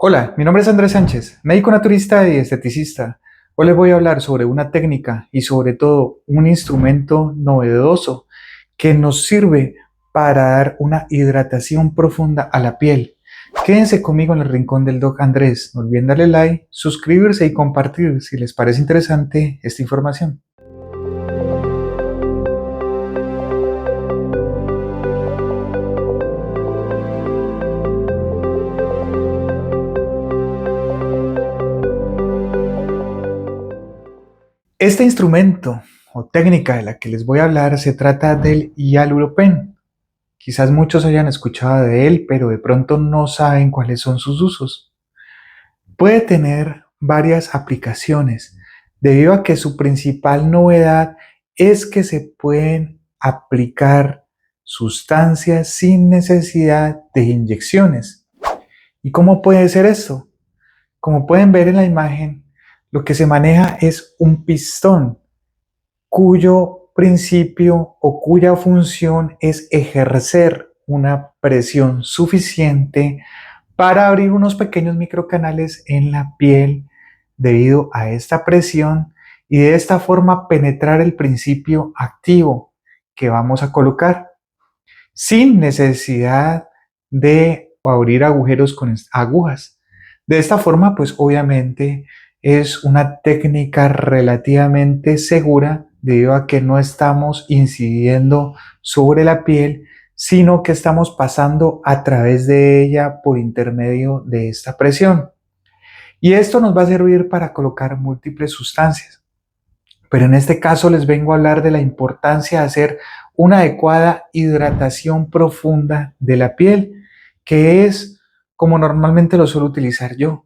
Hola, mi nombre es Andrés Sánchez, médico naturista y esteticista. Hoy les voy a hablar sobre una técnica y sobre todo un instrumento novedoso que nos sirve para dar una hidratación profunda a la piel. Quédense conmigo en el rincón del Doc Andrés. No olviden darle like, suscribirse y compartir si les parece interesante esta información. Este instrumento o técnica de la que les voy a hablar se trata del Hyaluropen. Quizás muchos hayan escuchado de él, pero de pronto no saben cuáles son sus usos. Puede tener varias aplicaciones, debido a que su principal novedad es que se pueden aplicar sustancias sin necesidad de inyecciones. ¿Y cómo puede ser esto? Como pueden ver en la imagen, lo que se maneja es un pistón cuyo principio o cuya función es ejercer una presión suficiente para abrir unos pequeños microcanales en la piel debido a esta presión y de esta forma penetrar el principio activo que vamos a colocar sin necesidad de abrir agujeros con agujas. De esta forma, pues obviamente es una técnica relativamente segura debido a que no estamos incidiendo sobre la piel, sino que estamos pasando a través de ella por intermedio de esta presión. Y esto nos va a servir para colocar múltiples sustancias. Pero en este caso les vengo a hablar de la importancia de hacer una adecuada hidratación profunda de la piel, que es como normalmente lo suelo utilizar yo.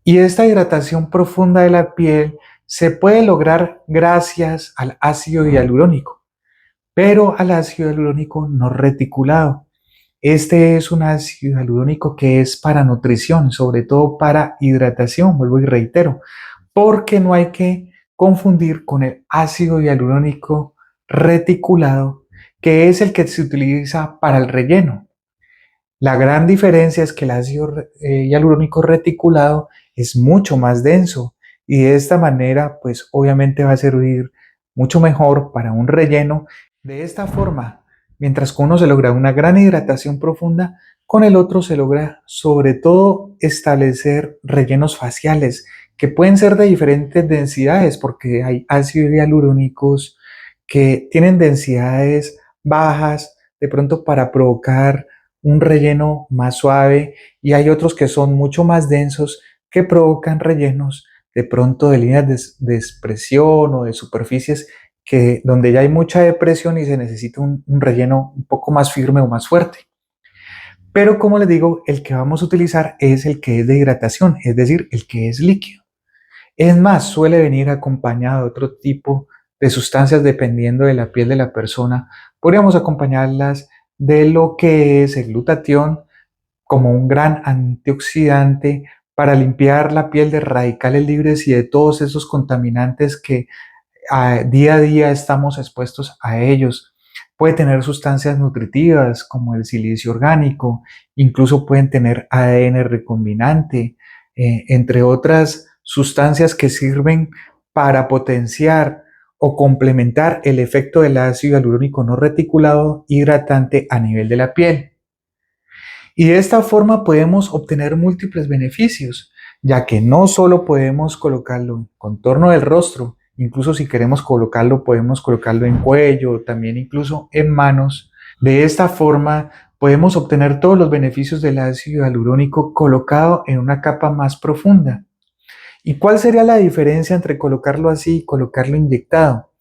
Y esta hidratación profunda de la piel se puede lograr gracias al ácido hialurónico, pero al ácido hialurónico no reticulado. Este es un ácido hialurónico que es para nutrición, sobre todo para hidratación, vuelvo y reitero, porque no hay que confundir con el ácido hialurónico reticulado, que es el que se utiliza para el relleno. La gran diferencia es que el ácido hialurónico reticulado es mucho más denso y de esta manera, pues obviamente va a servir mucho mejor para un relleno. De esta forma, mientras con uno se logra una gran hidratación profunda, con el otro se logra sobre todo establecer rellenos faciales que pueden ser de diferentes densidades porque hay ácidos hialurónicos que tienen densidades bajas de pronto para provocar un relleno más suave y hay otros que son mucho más densos que provocan rellenos de pronto de líneas de expresión o de superficies que donde ya hay mucha depresión y se necesita un relleno un poco más firme o más fuerte. Pero como les digo, el que vamos a utilizar es el que es de hidratación, es decir, el que es líquido. Es más, suele venir acompañado de otro tipo de sustancias dependiendo de la piel de la persona. Podríamos acompañarlas de lo que es el glutatión como un gran antioxidante para limpiar la piel de radicales libres y de todos esos contaminantes que día a día estamos expuestos a ellos. Puede tener sustancias nutritivas como el silicio orgánico, incluso pueden tener ADN recombinante, entre otras sustancias que sirven para potenciar o complementar el efecto del ácido hialurónico no reticulado hidratante a nivel de la piel. Y de esta forma podemos obtener múltiples beneficios, ya que no solo podemos colocarlo en contorno del rostro, incluso si queremos colocarlo, podemos colocarlo en cuello, también incluso en manos. De esta forma podemos obtener todos los beneficios del ácido hialurónico colocado en una capa más profunda. ¿Y cuál sería la diferencia entre colocarlo así y colocarlo inyectado?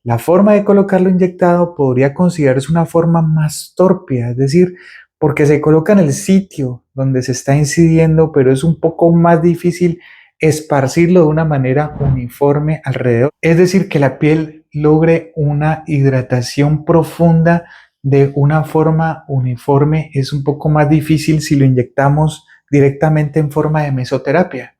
La forma de colocarlo inyectado podría considerarse una forma más torpe, es decir, porque se coloca en el sitio donde se está incidiendo, pero es un poco más difícil esparcirlo de una manera uniforme alrededor. Es decir, que la piel logre una hidratación profunda de una forma uniforme es un poco más difícil si lo inyectamos directamente en forma de mesoterapia.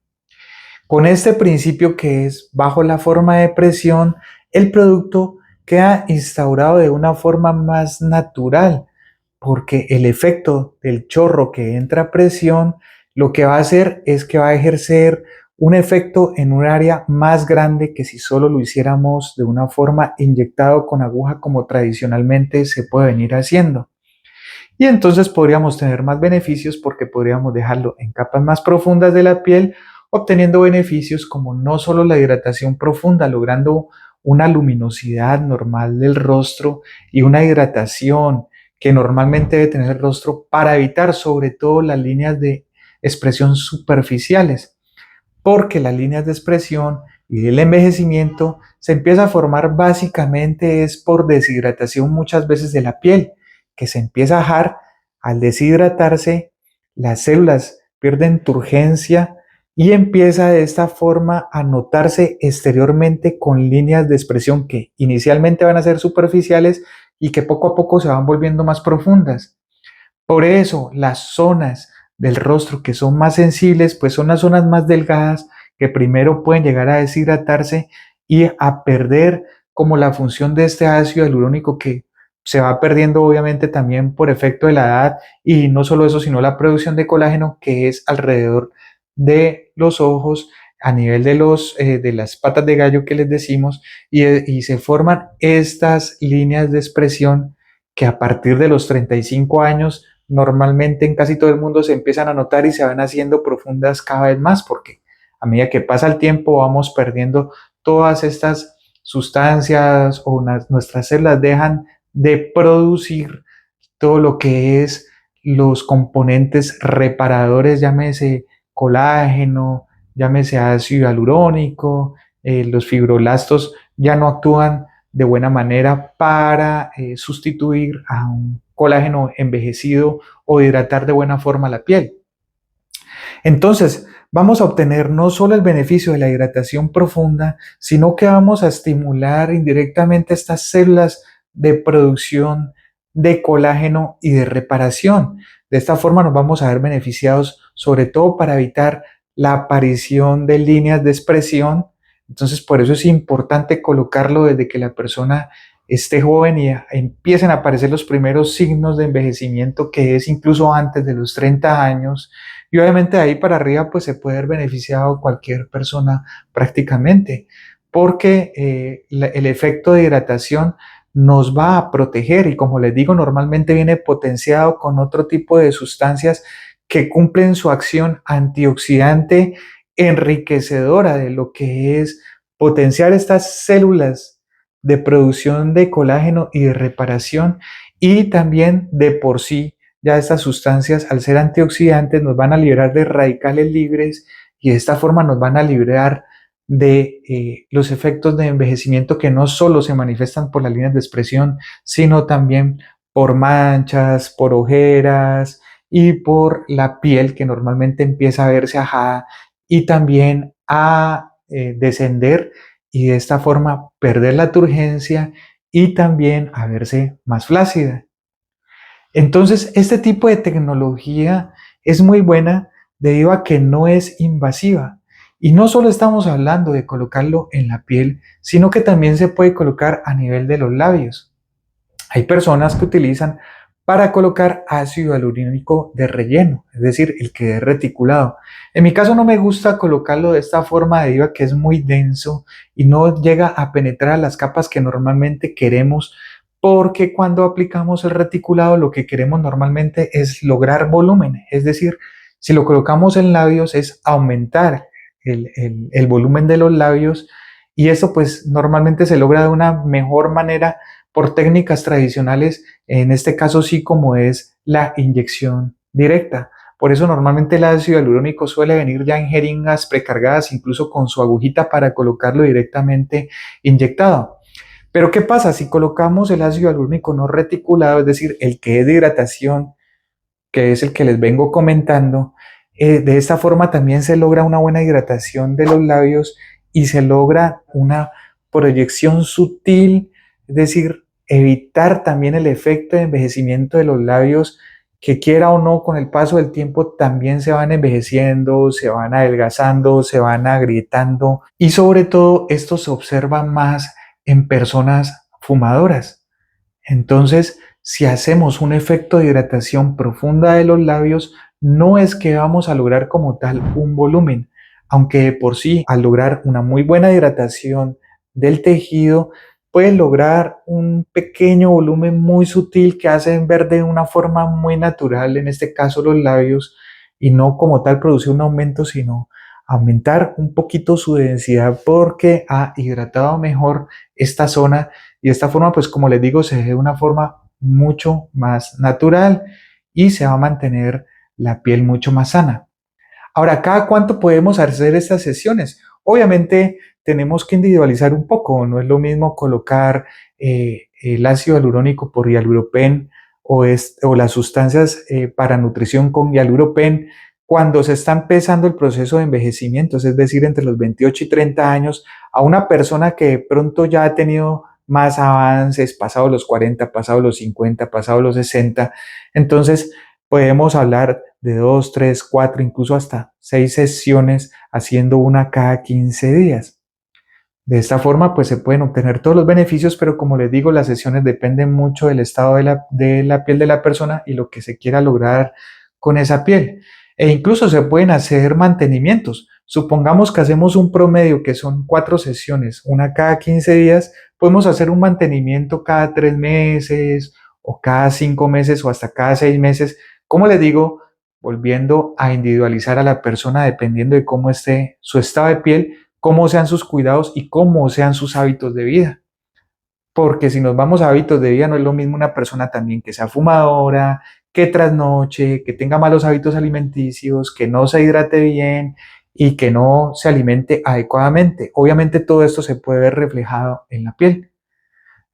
Con este principio que es bajo la forma de presión, el producto queda instaurado de una forma más natural, porque el efecto del chorro que entra a presión lo que va a hacer es que va a ejercer un efecto en un área más grande que si solo lo hiciéramos de una forma inyectado con aguja como tradicionalmente se puede venir haciendo. Y entonces podríamos tener más beneficios porque podríamos dejarlo en capas más profundas de la piel, obteniendo beneficios como no solo la hidratación profunda, logrando una luminosidad normal del rostro y una hidratación que normalmente debe tener el rostro para evitar sobre todo las líneas de expresión superficiales, porque las líneas de expresión y el envejecimiento se empieza a formar básicamente es por deshidratación muchas veces de la piel, que se empieza a ajar. Al deshidratarse, las células pierden turgencia y empieza de esta forma a notarse exteriormente con líneas de expresión que inicialmente van a ser superficiales y que poco a poco se van volviendo más profundas. Por eso las zonas del rostro que son más sensibles, pues son las zonas más delgadas que primero pueden llegar a deshidratarse y a perder como la función de este ácido hialurónico que se va perdiendo obviamente también por efecto de la edad y no solo eso, sino la producción de colágeno que es alrededor de los ojos a nivel de las patas de gallo que les decimos y se forman estas líneas de expresión que a partir de los 35 años normalmente en casi todo el mundo se empiezan a notar y se van haciendo profundas cada vez más porque a medida que pasa el tiempo vamos perdiendo todas estas sustancias o nuestras células dejan de producir todo lo que es los componentes reparadores, llámese colágeno, llámese ácido hialurónico, los fibroblastos ya no actúan de buena manera para sustituir a un colágeno envejecido o hidratar de buena forma la piel. Entonces, vamos a obtener no solo el beneficio de la hidratación profunda, sino que vamos a estimular indirectamente estas células de producción de colágeno y de reparación. De esta forma nos vamos a ver beneficiados, sobre todo para evitar la aparición de líneas de expresión. Entonces, por eso es importante colocarlo desde que la persona esté joven y empiecen a aparecer los primeros signos de envejecimiento, que es incluso antes de los 30 años. Y obviamente de ahí para arriba pues se puede ver beneficiado cualquier persona prácticamente, porque el efecto de hidratación nos va a proteger y como les digo, normalmente viene potenciado con otro tipo de sustancias que cumplen su acción antioxidante enriquecedora de lo que es potenciar estas células de producción de colágeno y de reparación y también de por sí ya estas sustancias, al ser antioxidantes, nos van a liberar de radicales libres y de esta forma nos van a liberar de los efectos de envejecimiento que no solo se manifiestan por las líneas de expresión, sino también por manchas, por ojeras y por la piel que normalmente empieza a verse ajada y también a descender y de esta forma perder la turgencia y también a verse más flácida. Entonces, este tipo de tecnología es muy buena debido a que no es invasiva. Y no solo estamos hablando de colocarlo en la piel, sino que también se puede colocar a nivel de los labios. Hay personas que utilizan para colocar ácido hialurónico de relleno, es decir, el que es reticulado. En mi caso no me gusta colocarlo de esta forma debido a que es muy denso y no llega a penetrar las capas que normalmente queremos, porque cuando aplicamos el reticulado lo que queremos normalmente es lograr volumen, es decir, si lo colocamos en labios es aumentar el volumen de los labios y eso pues normalmente se logra de una mejor manera por técnicas tradicionales, en este caso sí como es la inyección directa. Por eso normalmente el ácido hialurónico suele venir ya en jeringas precargadas, incluso con su agujita para colocarlo directamente inyectado. Pero ¿qué pasa si colocamos el ácido hialurónico no reticulado, es decir, el que es de hidratación, que es el que les vengo comentando? De esta forma también se logra una buena hidratación de los labios y se logra una proyección sutil, es decir, evitar también el efecto de envejecimiento de los labios que quiera o no con el paso del tiempo también se van envejeciendo, se van adelgazando, se van agrietando y sobre todo esto se observa más en personas fumadoras. Entonces, si hacemos un efecto de hidratación profunda de los labios, no es que vamos a lograr como tal un volumen, aunque de por sí, al lograr una muy buena hidratación del tejido, puedes lograr un pequeño volumen muy sutil que hace ver de una forma muy natural, en este caso los labios, y no como tal producir un aumento, sino aumentar un poquito su densidad porque ha hidratado mejor esta zona y de esta forma, pues como les digo, se ve de una forma mucho más natural y se va a mantener la piel mucho más sana. Ahora, ¿cada cuánto podemos hacer estas sesiones? Obviamente tenemos que individualizar un poco, no es lo mismo colocar el ácido hialurónico por hialuropen o las sustancias para nutrición con hialuropen cuando se está empezando el proceso de envejecimiento, es decir, entre los 28 y 30 años, a una persona que de pronto ya ha tenido más avances, pasado los 40, pasado los 50, pasado los 60. Entonces, podemos hablar de 2, 3, 4, incluso hasta 6 sesiones, haciendo una cada 15 días. De esta forma, pues se pueden obtener todos los beneficios, pero como les digo, las sesiones dependen mucho del estado de la piel de la persona y lo que se quiera lograr con esa piel. E incluso se pueden hacer mantenimientos. Supongamos que hacemos un promedio que son 4 sesiones, una cada 15 días, podemos hacer un mantenimiento cada 3 meses o cada 5 meses o hasta cada 6 meses. Como les digo, volviendo a individualizar a la persona dependiendo de cómo esté su estado de piel, cómo sean sus cuidados y cómo sean sus hábitos de vida. Porque si nos vamos a hábitos de vida, no es lo mismo una persona también que sea fumadora, que trasnoche, que tenga malos hábitos alimenticios, que no se hidrate bien y que no se alimente adecuadamente. Obviamente todo esto se puede ver reflejado en la piel.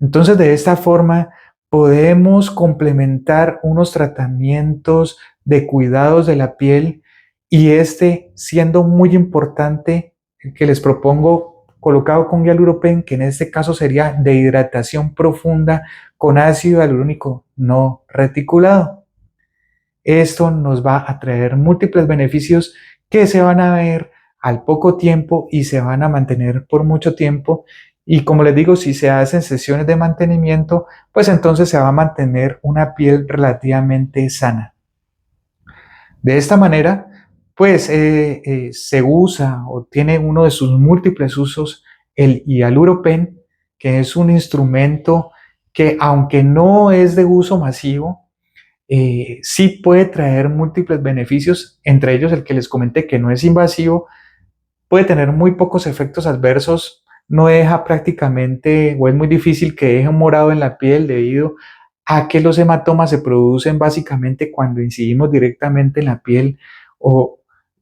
Entonces, de esta forma, podemos complementar unos tratamientos de cuidados de la piel y este siendo muy importante el que les propongo colocado con hialuropen, que en este caso sería de hidratación profunda con ácido hialurónico no reticulado. Esto nos va a traer múltiples beneficios que se van a ver al poco tiempo y se van a mantener por mucho tiempo. Y como les digo, si se hacen sesiones de mantenimiento, pues entonces se va a mantener una piel relativamente sana. De esta manera, pues se usa o tiene uno de sus múltiples usos el hialuropen, que es un instrumento que aunque no es de uso masivo, sí puede traer múltiples beneficios, entre ellos el que les comenté que no es invasivo, puede tener muy pocos efectos adversos, no deja prácticamente o es muy difícil que deje un morado en la piel debido a que los hematomas se producen básicamente cuando incidimos directamente en la piel o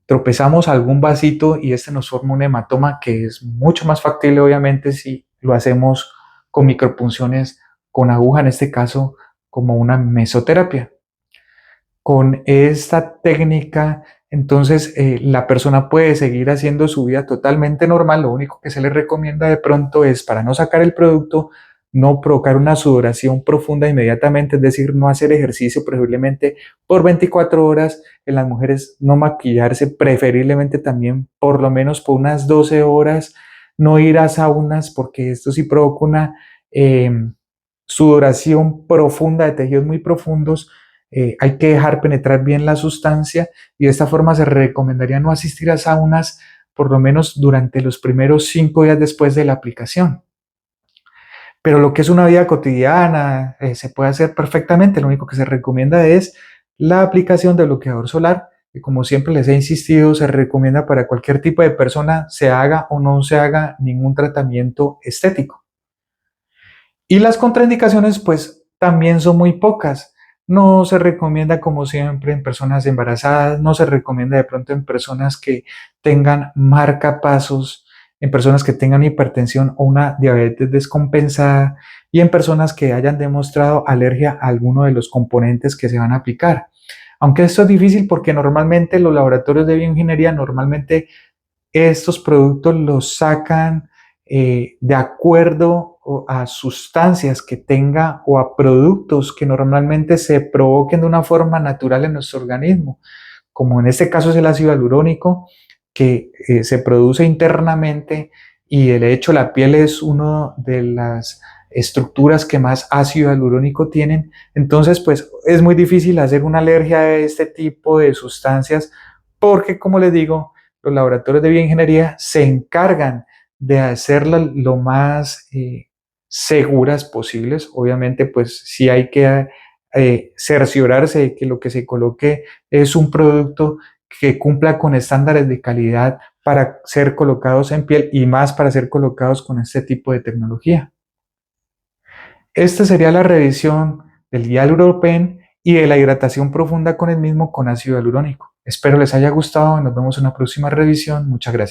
tropezamos algún vasito y este nos forma un hematoma que es mucho más factible obviamente si lo hacemos con micropunciones con aguja, en este caso como una mesoterapia. Con esta técnica, entonces la persona puede seguir haciendo su vida totalmente normal. Lo único que se le recomienda de pronto es para no sacar el producto, no provocar una sudoración profunda inmediatamente, es decir, no hacer ejercicio preferiblemente por 24 horas. En las mujeres no maquillarse, preferiblemente también por lo menos por unas 12 horas, no ir a saunas porque esto sí provoca una eh, sudoración profunda de tejidos muy profundos. Hay que dejar penetrar bien la sustancia y de esta forma se recomendaría no asistir a saunas por lo menos durante los primeros 5 días después de la aplicación. Pero lo que es una vida cotidiana se puede hacer perfectamente. Lo único que se recomienda es la aplicación de bloqueador solar, que como siempre les he insistido, se recomienda para cualquier tipo de persona, se haga o no se haga ningún tratamiento estético. Y las contraindicaciones, pues también son muy pocas. No se recomienda, como siempre, en personas embarazadas, no se recomienda de pronto en personas que tengan marcapasos, en personas que tengan hipertensión o una diabetes descompensada y en personas que hayan demostrado alergia a alguno de los componentes que se van a aplicar. Aunque esto es difícil porque normalmente los laboratorios de bioingeniería, normalmente estos productos los sacan de acuerdo a sustancias que tenga o a productos que normalmente se provoquen de una forma natural en nuestro organismo, como en este caso es el ácido hialurónico, que se produce internamente y de hecho la piel es uno de las estructuras que más ácido hialurónico tienen. Entonces, pues es muy difícil hacer una alergia a este tipo de sustancias porque, como les digo, los laboratorios de bioingeniería se encargan de hacerlas lo más seguras posibles. Obviamente, pues sí hay que cerciorarse de que lo que se coloque es un producto que cumpla con estándares de calidad para ser colocados en piel y más para ser colocados con este tipo de tecnología. Esta sería la revisión del Hyaluronic Pen y de la hidratación profunda con el mismo con ácido hialurónico. Espero les haya gustado y nos vemos en una próxima revisión. Muchas gracias.